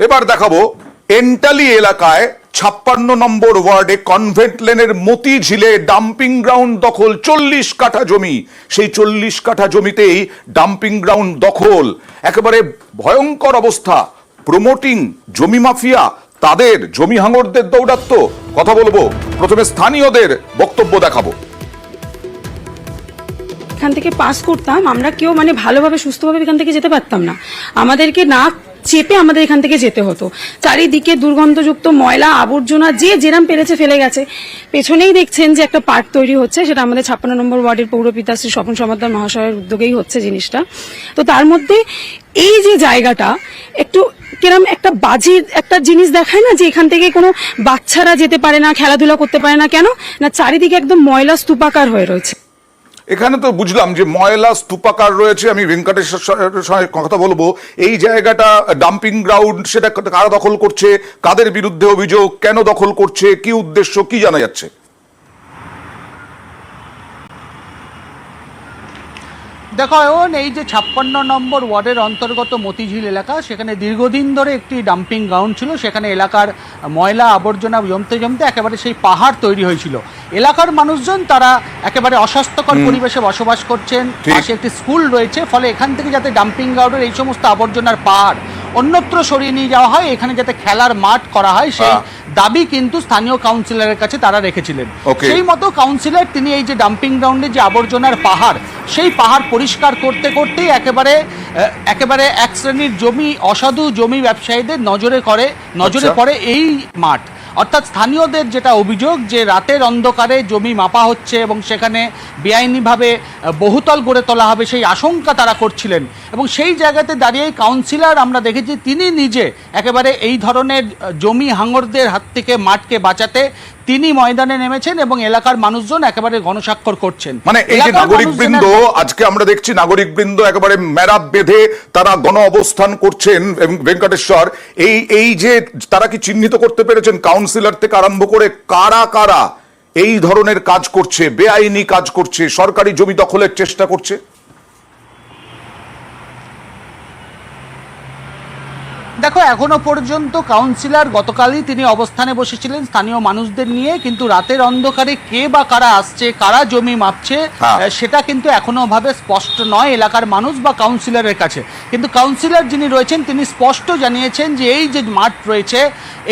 এবার দেখাবো এন্টালি এলাকায় 56 নম্বর ওয়ার্ডে কনভেন্ট লেনের মতিঝিলে ডাম্পিং গ্রাউন্ড দখল 40 কাঠা জমি। সেই 40 কাঠা জমিতেই ডাম্পিং গ্রাউন্ড দখল, একেবারে ভয়ঙ্কর অবস্থা। প্রমোটিং জমি মাফিয়া, তাদের জমি হাঙরদের দৌরাত্ম্য। কথা বলবো, প্রথমে স্থানীয়দের বক্তব্য দেখাবো। এখান থেকে পাস করতাম আমরা, কেউ মানে ভালোভাবে সুস্থভাবে এখান থেকে যেতে পারতাম না, আমাদেরকে না চেপে আমাদের এখান থেকে যেতে হতো। চারিদিকে দুর্গন্ধযুক্ত ময়লা আবর্জনা যে যেরাম পেরেছে ফেলে গেছে। পেছনেই দেখছেন যে একটা পার্ক তৈরি হচ্ছে, সেটা আমাদের 56 নম্বর ওয়ার্ডের পৌরপিতা শ্রী স্বপন সমাদ্দার মহাশয়ের উদ্যোগেই হচ্ছে জিনিসটা। তো তার মধ্যে এই যে জায়গাটা একটু কিরম একটা বাজির একটা জিনিস দেখায় না, যে এখান থেকে কোনো বাচ্চারা যেতে পারে না, খেলাধুলা করতে পারে না, কেন না চারিদিকে একদম ময়লা স্তূপাকার হয়ে রয়েছে। এখানে তো বুঝলাম যে ময়লা স্তূপাকার রয়েছে। আমি ভেঙ্কটেশ্বর সঙ্গে কথা বলবো। এই জায়গাটা ডাম্পিং গ্রাউন্ড, সেটা কারা দখল করছে, কাদের বিরুদ্ধে অভিযোগ, কেন দখল করছে, কি উদ্দেশ্য, কি জানা যাচ্ছে? দেখো এখন এই যে 56 নম্বর ওয়ার্ডের অন্তর্গত মতিঝিল এলাকা, সেখানে দীর্ঘদিন ধরে একটি ডাম্পিং গ্রাউন্ড ছিল। সেখানে এলাকার ময়লা আবর্জনা জমতে জমতে একেবারে সেই পাহাড় তৈরি হয়েছিল। এলাকার মানুষজন তারা একেবারে অস্বাস্থ্যকর পরিবেশে বসবাস করছেন। পাশে একটি স্কুল রয়েছে, ফলে এখান থেকে যাতে ডাম্পিং গ্রাউন্ডের এই সমস্ত আবর্জনার পাহাড় অন্যত্র সরিয়ে নিয়ে যাওয়া হয়, এখানে যাতে খেলার মাঠ করা হয়, সেই দাবি কিন্তু স্থানীয় কাউন্সিলরের কাছে তারা রেখেছিলেন। সেই মতো কাউন্সিলর তিনি এই যে ডাম্পিং গ্রাউন্ডে যে আবর্জনার পাহাড়, সেই পাহাড় পরিষ্কার করতে করতেই একেবারে এক শ্রেণীর অসাধু জমি ব্যবসায়ীদের নজরে পড়ে এই মাঠ। অর্থাৎ স্থানীয়দের যেটা অভিযোগ, যে রাতের অন্ধকারে জমি মাপা হচ্ছে এবং সেখানে বেআইনিভাবে বহুতল গড়ে তোলা হবে, সেই আশঙ্কা তারা করছিলেন। এবং সেই জায়গাতে দাঁড়িয়ে কাউন্সিলর আমরা দেখেছি তিনি নিজে একেবারে এই ধরনের জমি হাঙরদের হাত থেকে মাঠকে বাঁচাতে তিনি ময়দানে নেমেছেন এবং এলাকার মানুষজন একেবারে গণস্বাক্ষর করছেন। মানে এই যে নাগরিক বৃন্দ, আজকে আমরা দেখছি নাগরিক বৃন্দ একেবারে মেরাব বেঁধে তারা গণ অবস্থান করছেন। এবং ভেঙ্কটেশ্বর, এই যে তারা কি চিহ্নিত করতে পেরেছেন কাউন্সিলর থেকে আরম্ভ করে কারা কারা এই ধরনের কাজ করছে, বেআইনি কাজ করছে, সরকারি জমি দখলের চেষ্টা করছে? দেখো এখনো পর্যন্ত কাউন্সিলর গতকালই তিনি অবস্থানে বসেছিলেন স্থানীয় মানুষদের নিয়ে, কিন্তু রাতের অন্ধকারে কে বা কারা আসছে, কারা জমি মাপছে, সেটা কিন্তু এখনো ভাবে স্পষ্ট নয় এলাকার মানুষ বা কাউন্সিলরের কাছে। কিন্তু কাউন্সিলর যিনি রয়েছেন তিনি স্পষ্ট জানিয়েছেন যে এই যে মাঠ রয়েছে,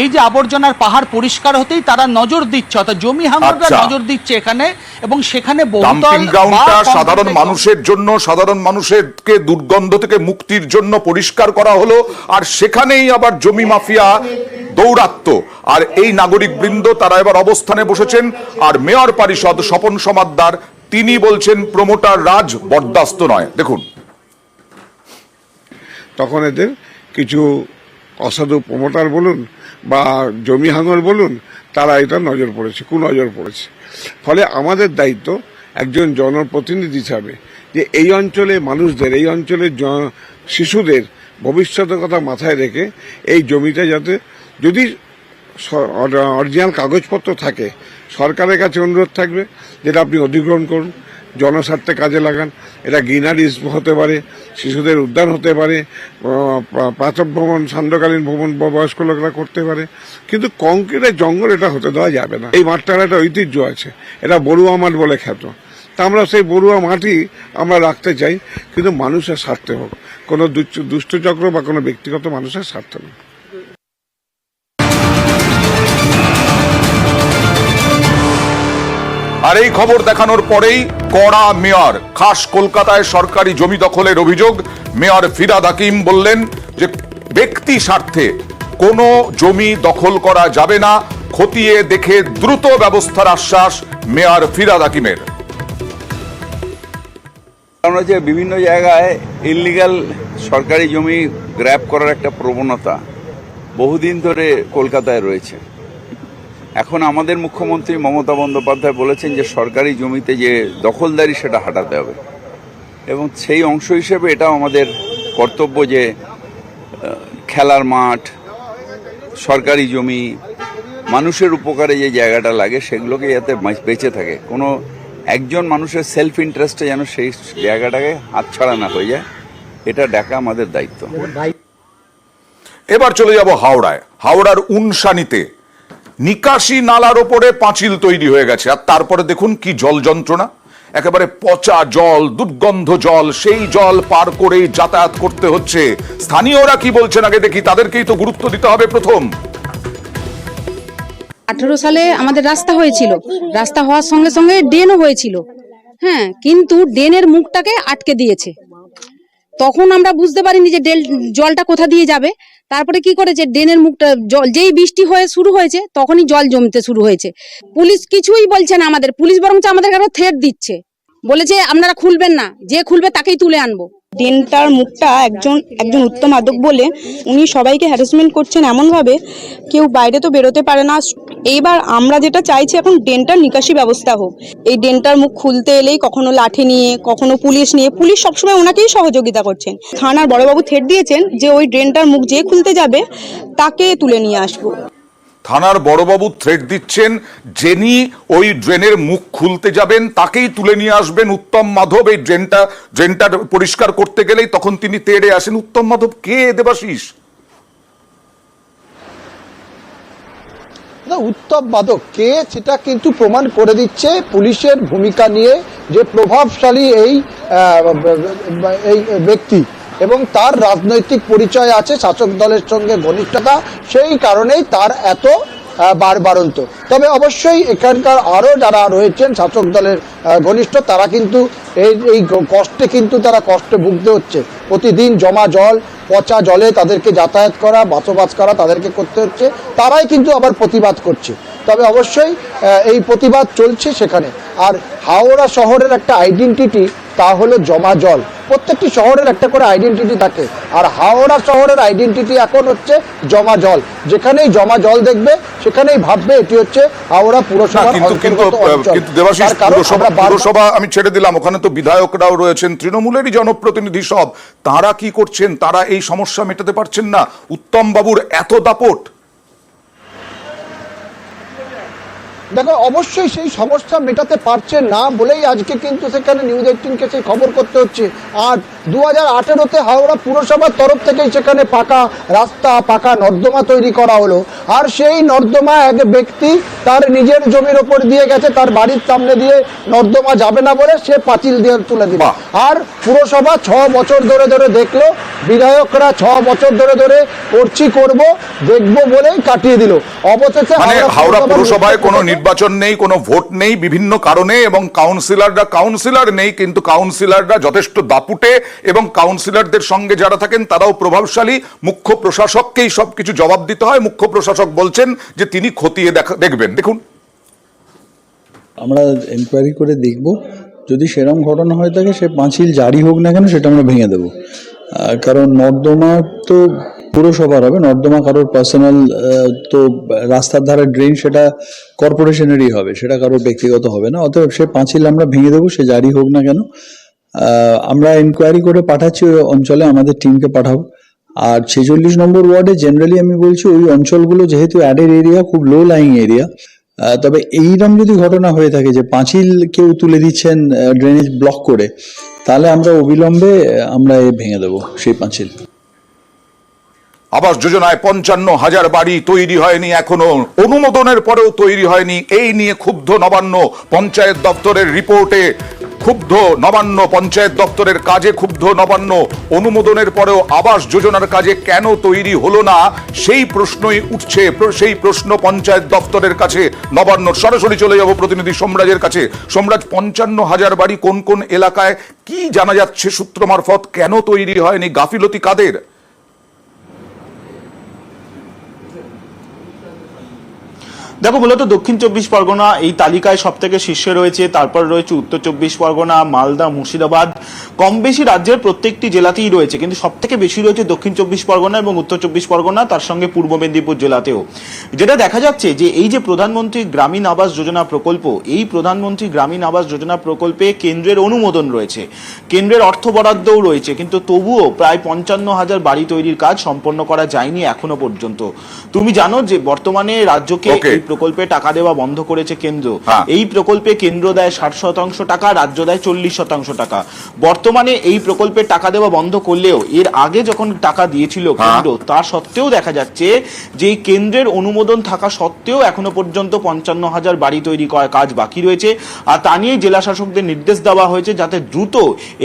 এই যে আবর্জনার পাহাড় পরিষ্কার হতেই তারা নজর দিচ্ছে, অর্থাৎ জমি হাঙররা নজর দিচ্ছে এখানে। এবং সেখানে ডাম্পিং গ্রাউন্ডটা সাধারণ মানুষের জন্য, সাধারণ মানুষেরকে দুর্গন্ধ থেকে মুক্তির জন্য পরিষ্কার করা হলো, আর সেখানেই আবার জমি মাফিয়া দৌরাত্ম্য। আর এই নাগরিক বৃন্দ তারা এবার অবস্থানে বসেছেন। আর মেয়র পরিষদ স্বপন সমাদ্দার তিনি বলছেন প্রমোটার রাজ বরদাস্ত নয়। দেখুন, তখন এদের কিছু অসাধু প্রমোটার বলুন বা জমি হাঙর বলুন, তারা এটা নজর পড়েছে, কুনজর পড়েছে। ফলে আমাদের দায়িত্ব একজন জনপ্রতিনিধি হিসাবে যে এই অঞ্চলে মানুষদের, এই অঞ্চলের শিশুদের ভবিষ্যতের কথা মাথায় রেখে এই জমিটা যাতে, যদি অরিজিনাল কাগজপত্র থাকে, সরকারের কাছে অনুরোধ থাকবে যেটা আপনি অধিগ্রহণ করুন, জনস্বার্থে কাজে লাগান। এটা গ্রিনারিজ হতে পারে, শিশুদের উদ্যান হতে পারে, প্রাতঃ ভ্রমণ, সান্ধ্যকালীন ভ্রমণ বয়স্ক লোকরা করতে পারে, কিন্তু কংক্রিটের জঙ্গল এটা হতে দেওয়া যাবে না। এই মাঠটার একটা ঐতিহ্য আছে, এটা বড়ুয়া মাঠ বলে খ্যাত। তা আমরা সেই বড়ুয়া মাঠই আমরা রাখতে চাই, কিন্তু মানুষের স্বার্থে হোক, কোনো দুষ্টচক্র বা কোনো ব্যক্তিগত মানুষের স্বার্থে নয়। আর এই খবর দেখানোর পরেই কড়া মেয়র। খাস কলকাতায় সরকারি জমি দখলের অভিযোগ। মেয়র ফিরহাদ হাকিম বললেন যে ব্যক্তি স্বার্থে কোনো জমি দখল করা যাবে না, খতিয়ে দেখে দ্রুত ব্যবস্থার আশ্বাস মেয়র ফিরহাদ হাকিমের। কারণ হচ্ছে বিভিন্ন জায়গায় ইললিগাল সরকারি জমি গ্র্যাব করার একটা প্রবণতা বহুদিন ধরে কলকাতায় রয়েছে। এখন আমাদের মুখ্যমন্ত্রী মমতা বন্দ্যোপাধ্যায় বলেছেন যে সরকারি জমিতে যে দখলদারি সেটা হটাতে হবে, এবং সেই অংশ হিসেবে এটাও আমাদের কর্তব্য যে খেলার মাঠ, সরকারি জমি, মানুষের উপকারে যে জায়গাটা লাগে সেগুলোকে যাতে বেঁচে থাকে, কোনো একজন মানুষের সেলফ ইন্টারেস্টে যেন সেই জায়গাটাকে হাতছাড়া না হয়ে যায়, এটা দেখা আমাদের দায়িত্ব। এবার চলে যাব হাওড়ায়। হাওড়ার উনসানিতে নিকাশি নালার ওপরে পাঁচিল তৈরি হয়ে গেছে, আর তারপরে দেখুন কি জল যন্ত্রণা। একেবারে পচা জল, দুর্গন্ধ জল, সেই জল পার করেই যাতায়াত করতে হচ্ছে। স্থানীয়রা কি বলছেন আগে দেখি, তাদেরকেই তো গুরুত্ব দিতে হবে প্রথম। 18 সালে আমাদের রাস্তা হয়েছিল, রাস্তা হওয়ার সঙ্গে সঙ্গে ড্রেনও হয়েছিল, হ্যাঁ, কিন্তু ড্রেনের মুখটাকে আটকে দিয়েছে। তখন আমরা বুঝতে পারিনি যে জলটা কোথা দিয়ে যাবে। তারপরে কি করেছে, ড্রেনের মুখটা জল যেই বৃষ্টি হয়ে শুরু হয়েছে তখনই জল জমতে শুরু হয়েছে। পুলিশ কিছুই বলছে না আমাদের, পুলিশ বরং আমাদের আরো থ্রেট দিচ্ছে, বলেছে আপনারা খুলবেন না, যে খুলবে তাকেই তুলে আনবো। ড্রেনটার মুখটা একজন উত্তম আদক বলে উনি সবাইকে হ্যারাসমেন্ট করছেন এমনভাবে, কেউ বাইরে তো বেরোতে পারে না। এইবার আমরা যেটা চাইছি এখন ড্রেনটার নিকাশি ব্যবস্থা হোক। এই ড্রেনটার মুখ খুলতে এলেই কখনো লাঠি নিয়ে, কখনো পুলিশ নিয়ে, পুলিশ সবসময় ওনাকেই সহযোগিতা করছেন। থানার বড়বাবু থ্রেট দিয়েছেন যে ওই ড্রেনটার মুখ যে খুলতে যাবে তাকে তুলে নিয়ে আসবো। থানার বড়বাবু থ্রেট দিচ্ছেন, যিনি ওই ড্রেনের মুখ খুলতে যাবেন তাকেই তুলে নিয়ে আসবেন উত্তম মাধব। এই ড্রেনটা পরিষ্কার করতে গেলেই তখন তিনি তেড়ে আসেন। উত্তম মাধব কে দেবাশিস? উত্তম মাধব কে সেটা কিন্তু প্রমাণ করে দিচ্ছে পুলিশের ভূমিকা নিয়ে, যে প্রভাবশালী এই ব্যক্তি এবং তার রাজনৈতিক পরিচয় আছে, শাসক দলের সঙ্গে ঘনিষ্ঠতা, সেই কারণেই তার এত বাড়বাড়ন্ত। তবে অবশ্যই এখানকার আরো যারা রয়েছেন শাসক দলের ঘনিষ্ঠ, তারা কিন্তু এই কষ্টে কিন্তু তারা কষ্টে ভুগতে হচ্ছে। প্রতিদিন জমা জল, পচা জলে তাদেরকে যাতায়াত করা, বসবাস করা তাদেরকে করতে হচ্ছে, তারাই কিন্তু আবার প্রতিবাদ করছে। তবে অবশ্যই এই প্রতিবাদ চলছে সেখানে। আর হাওড়া শহরের একটা আইডেন্টিটি, তা হলো জমা জল। প্রত্যেকটি শহরের একটা করে আইডেন্টিটি থাকে, আর হাওড়া শহরের আইডেন্টিটি এখন হচ্ছে জমা জল। যেখানেই জমা জল দেখবে সেখানেই ভাববে এটি হচ্ছে হাওড়া পুরসভার অন্তর্গত অঞ্চল। কিন্তু দেবাশিস, পুরসভা আমি ছেড়ে দিলাম, ওখানে তো বিধায়করাও রয়েছেন, তৃণমূলেরই জনপ্রতিনিধি সব। তারা কি করছেন? তারা এই সমস্যা মেটাতে পারছেন না। উত্তম বাবুর এত দাপট। দেখো, অবশ্যই সেই সমস্যা মেটাতে পারছে না বলেই আজকে কিন্তু সেখানে নিউজ 18কে সেই খবর করতে হচ্ছে। আর 2018-তে হাওড়া পুরসভার তরফ থেকেই সেখানে পাকা রাস্তা, পাকা নর্দমা তৈরি করা হলো। আর সেই নর্দমা এক ব্যক্তি তার নিজের জমির ওপর দিয়ে গেছে, তার বাড়ির সামনে দিয়ে নর্দমা যাবে না বলে সে পাঁচিল দিয়ে তুলে দিল। আর পুরসভা 6 বছর ধরে ধরে দেখলো, বিধায়করা 6 বছর ধরে ধরে করব দেখবো বলেই কাটিয়ে দিল। অবশেষে হাওড়া পুরসভায় কোনো নির্বাচন নেই, কোনো ভোট নেই বিভিন্ন কারণে, এবং কাউন্সিলর নেই, কিন্তু কাউন্সিলররা যথেষ্ট দাপুটে এবং কাউন্সিলরদের সঙ্গে যারা থাকেন তারাও প্রভাবশালী। মুখ্য প্রশাসককেই সবকিছু জবাব দিতে হয়। মুখ্য প্রশাসক বলছেন যে তিনি খতিয়ে দেখবেন। দেখুন, আমরা এনকোয়ারি করে দেখব, যদি সেরকম ঘটনা হয়ে থাকে সে পাঁচিল জারি হোক না কেন সেটা আমরা ভেঙে দেব। কারণ নর্দমা তো পুরসভার হবে, নর্দমা কারোর পার্সোনাল, তো রাস্তার ধারে ড্রেন সেটা কর্পোরেশনেরই হবে, সেটা কারোর ব্যক্তিগত হবে না। অতএব সে পাঁচিল আমরা ভেঙে দেবো, সে জারি হোক না কেন। আমরা এনকোয়ারি করে পাঠাচ্ছি ওই অঞ্চলে, আমাদের টিমকে পাঠাবো। আর 46 নম্বর ওয়ার্ডে জেনারেলি আমি বলছি ওই অঞ্চলগুলো যেহেতু অ্যাডেড এরিয়া, খুব লো লাইং এরিয়া, তবে এইরকম যদি ঘটনা হয়ে থাকে যে পাঁচিল কেউ তুলে দিচ্ছেন ড্রেনেজ ব্লক করে, তাহলে আমরা অবিলম্বে আমরা ভেঙে দেবো সেই পাঁচিল। আবাস যোজনায় 55,000 বাড়ি তৈরি হয়নি, এখনো অনুমোদনের পরেও তৈরি হয়নি। এই নিয়ে ক্ষুব্ধ নবান্ন। পঞ্চায়েত দপ্তরের রিপোর্টে ক্ষুব্ধ নবান্ন, পঞ্চায়েত দপ্তরের কাজে ক্ষুব্ধ নবান্ন। অনুমোদনের পরেও আবাস যোজনার কাজে কেন তৈরি হলো না সেই প্রশ্নই উঠছে। সেই প্রশ্ন পঞ্চায়েত দপ্তরের কাছে নবান্ন। সরাসরি চলে যাব প্রতিনিধি সোমরাজের কাছে। সোমরাজ, 55,000 বাড়ি কোন কোন এলাকায়, কি জানা যাচ্ছে সূত্র মারফত? কেন তৈরি হয়নি? গাফিলতি কাদের? দেখো, মূলত দক্ষিণ 24 পরগনা এই তালিকায় সব থেকে শীর্ষে রয়েছে, তারপর রয়েছে উত্তর 24 পরগনা, মালদা, মুর্শিদাবাদ। কম বেশি রাজ্যের প্রত্যেকটি জেলাতেই রয়েছে, কিন্তু সব থেকে বেশি রয়েছে দক্ষিণ 24 পরগনা এবং উত্তর 24 পরগনা, তার সঙ্গে পূর্ব মেদিনীপুর জেলাতেও। যেটা দেখা যাচ্ছে যে এই যে প্রধানমন্ত্রী গ্রামীণ আবাস যোজনা প্রকল্প, এই প্রধানমন্ত্রী গ্রামীণ আবাস যোজনা প্রকল্পে কেন্দ্রের অনুমোদন রয়েছে, কেন্দ্রের অর্থ বরাদ্দও রয়েছে, কিন্তু তবুও প্রায় 55,000 বাড়ি তৈরির কাজ সম্পন্ন করা যায়নি এখনো পর্যন্ত। তুমি জানো যে বর্তমানে রাজ্যকে এই প্রকল্পে টাকা দেওয়া বন্ধ করেছে কেন্দ্র। হ্যাঁ। এই প্রকল্পে কেন্দ্র দেয় 60% টাকা, রাজ্য দেয় 40% টাকা। বর্তমানে এই প্রকল্পে টাকা দেওয়া বন্ধ করলেও এর আগে যখন টাকা দিয়েছিল কেন্দ্র, তা সত্ত্বেও দেখা যাচ্ছে যে এই কেন্দ্রের অনুমোদন থাকা সত্ত্বেও এখনো পর্যন্ত 55,000 বাড়ি তৈরি করার কাজ বাকি রয়েছে। আর তা নিয়ে জেলা শাসকদের নির্দেশ দেওয়া হয়েছে যাতে দ্রুত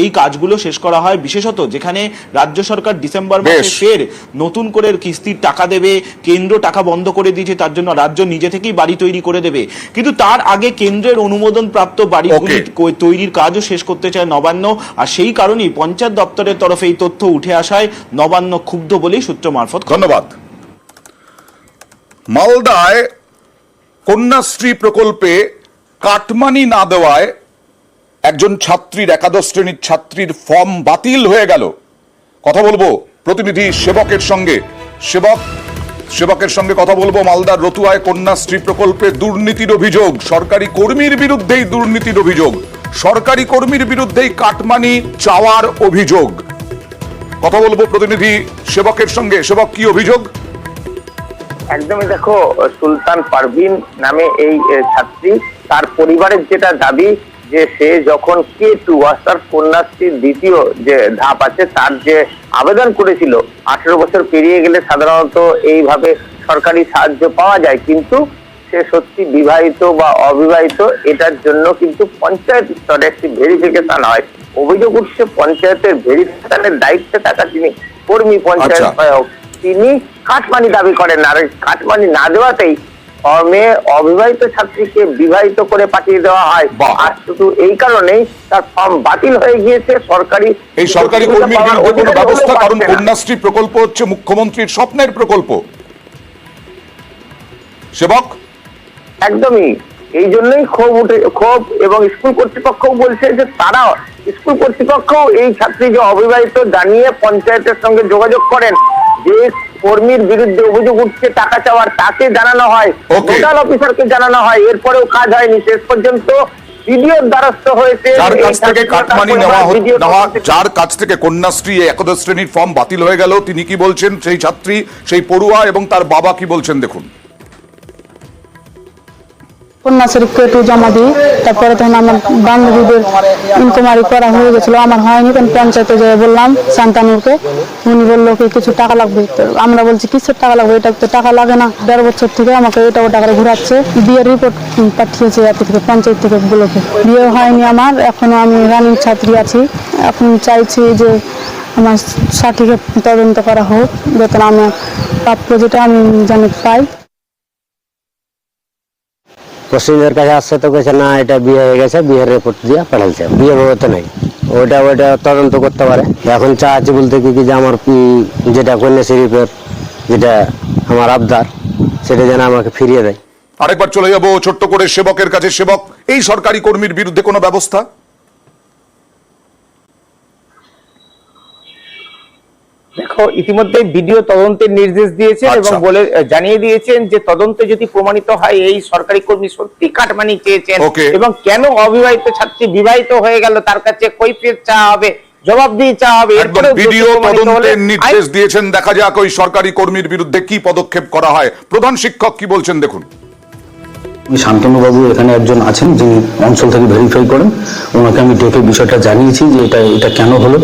এই কাজগুলো শেষ করা হয়, বিশেষত যেখানে রাজ্য সরকার ডিসেম্বর মাসে ফের নতুন করে কিস্তির টাকা দেবে, কেন্দ্র টাকা বন্ধ করে দিয়েছে, তার জন্য রাজ্য নিজে থেকেই বাড়ি তৈরি করে দেবে। কিন্তু তার আগে কেন্দ্রের অনুমোদন প্রাপ্ত বাড়িগুলি তৈরির কাজও শেষ করতে চায় নবান্ন, আর সেই কারণেই পঞ্চায়েত দপ্তরের তরফে এই তথ্য উঠে আসায় নবান্ন ক্ষুব্ধ বলেই সূত্র মারফত। ধন্যবাদ। মালদায় কন্যাশ্রী প্রকল্পে কাটমানি না দেওয়ায় একজন ছাত্রীর, একাদশ শ্রেণীর ছাত্রীর ফর্ম বাতিল হয়ে গেল। কথা বলবো প্রতিনিধি সেবকের সঙ্গে। সেবকের সঙ্গে কথা বলবো। মালদার রতুয়ায় কন্যাশ্রী প্রকল্পে দুর্নীতির অভিযোগ, সরকারি কর্মীর বিরুদ্ধেই দুর্নীতির অভিযোগ, সরকারি কর্মীর বিরুদ্ধেই কাটমানি চাওয়ার অভিযোগ। কথা বলবো প্রতিনিধি সেবকের সঙ্গে। সেবক, কি অভিযোগ? একদমই, দেখো, সুলতান পারভিন নামে এই ছাত্রী, তার পরিবারের যেটা দাবি যে সে যখন K2 অর্থাৎ কন্যাশ্রীর দ্বিতীয় যে ধাপ আছে তার যে আবেদন করেছিল, 18 বছর পেরিয়ে গেলে সাধারণত এইভাবে সরকারি সাহায্য পাওয়া যায়, কিন্তু সে সত্যি বিবাহিত বা অবিবাহিত এটার জন্য কিন্তু পঞ্চায়েত স্তরে একটি ভেরিফিকেশন হয়। অভিযোগ উঠছে পঞ্চায়েতের ভেরিফিকেশনের দায়িত্বে থাকা যিনি কর্মী, পঞ্চায়েত সহায়ক, তিনি কাটমানি দাবি করেন। আর কাটমানি না দেওয়াতেই ফর্মে অবিবাহিত ছাত্রীকে বিবাহিত করে পাঠিয়ে দেওয়া হয়। আর শুধু এই কারণেই তার ফর্ম বাতিল হয়ে গিয়েছে। এই সরকারি কর্মীর বিরুদ্ধে কোনো ব্যবস্থা, কারণ কন্যাশ্রী প্রকল্প হচ্ছে মুখ্যমন্ত্রীর স্বপ্নের প্রকল্প। সেবক, একদমই এই জন্যই ক্ষোভ এবং স্কুল কর্তৃপক্ষও বলছে যে তারা, স্কুল কর্তৃপক্ষ এই ছাত্রী যে অবিবাহিত জানিয়ে পঞ্চায়েতের সঙ্গে যোগাযোগ করেন, যে কর্মীর বিরুদ্ধে অভিযোগ উঠছে টাকা চাওয়ার, তাকে জানানো হয়, নোডাল অফিসারকে জানানো হয়, এরপরেও কাজ হয়নি। শেষ পর্যন্ত ভিডিওর দ্বারস্থ হয়েছে। যার কাছ থেকে কাটমানি নেওয়া, যার কাছ থেকে কন্যাশ্রী একাদশ শ্রেণীর ফর্ম বাতিল হয়ে গেল, তিনি কি বলছেন, সেই ছাত্রী, সেই পড়ুয়া এবং তার বাবা কি বলছেন, দেখুন। কন্যাশ্রী K2 জমা দিই, তারপরে তখন আমার বান্ধবীদের ইনকোয়ারি করা হয়ে গেছিল, আমার হয়নি। তখন পঞ্চায়েতে যেয়ে বললাম শান্তানুরকে, উনি বললো কি কিছু টাকা লাগবে। তো আমরা বলছি কিসের টাকা লাগবে, এটা তো টাকা লাগে না, 1.5 বছর থেকে আমাকে এটা টাকা ঘুরাচ্ছে। বিয়ের রিপোর্ট পাঠিয়েছে এত থেকে পঞ্চায়েত থেকে ব্লকে, বিয়ে হয়নি আমার, এখনো আমি রানিং ছাত্রী আছি। এখন চাইছি যে আমার সার্টিফিকেট তদন্ত করা হোক, যাতে আমি প্রাপ্য যেটা আমি জানি পাই। পশ্চিমদের কাছে আসছে তো কেছে না এটা বিয়ে হয়ে গেছে, বিয়ের রিপোর্ট দিয়ে পাঠাইছে, বিয়ে হতে নাই, ওইটা তদন্ত করতে পারে। এখন চাচ্ছি বলতে কি যে আমার যেটা কন্যাশ্রী যেটা আমার আবদার, সেটা যেন আমাকে ফিরিয়ে দেয়। আরেকবার চলে যাব ছোট্ট করে সেবকের কাছে। সেবক, এই সরকারি কর্মীর বিরুদ্ধে কোনো ব্যবস্থা? দেখো, ইতিমধ্যে ভিডিও তদন্তের নির্দেশ দিয়েছেন এবং বলে জানিয়ে দিয়েছেন যে তদন্তে যদি প্রমাণিত হয় এই সরকারি কর্মী সত্যি কাটমানি চেয়েছেন এবং কেন অবিবাহিত ছাত্রী বিবাহিত হয়ে গেল তার কাছে কৈফিয়ত চাওয়া হবে, জবাবদিহি চাওয়া হবে। ভিডিও তদন্তের নির্দেশ দিয়েছেন, দেখা যাক ওই সরকারি কর্মীর বিরুদ্ধে কি পদক্ষেপ করা হয়। প্রধান শিক্ষক কি বলছেন, দেখুন। শান্তনুবাবু এখানে একজন আছেন যিনি অঞ্চল থেকে ভেরিফাই করেন, ওনাকে আমি ডেকে বিষয়টা জানিয়েছি যে এটা কেন হলো।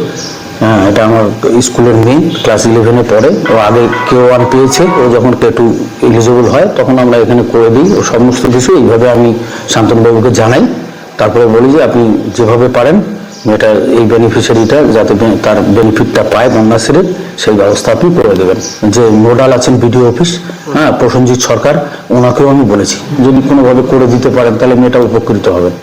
এটা আমার স্কুলের মেয়ে, ক্লাস 11-এ পড়ে, ও আগে K1 পেয়েছে, ও যখন K2 এলিজিবল হয় তখন আমরা এখানে করে দিই। ও সমস্ত কিছু এইভাবে আমি শান্তনুবাবুকে জানাই, তারপরে বলি যে আপনি যেভাবে পারেন এটা এই বেনিফিশিয়ারিটা যাতে তার বেনিফিটটা পায় কন্যাশ্রীর, সেই ব্যবস্থা আপনি করে দেবেন। যে নোডাল আছেন বিডিও অফিস, প্রসেনজিৎ সরকার, ওনাকেও আমি বলেছি যদি কোনোভাবে করে দিতে পারেন তাহলে মেয়েটা উপকৃত হবেন।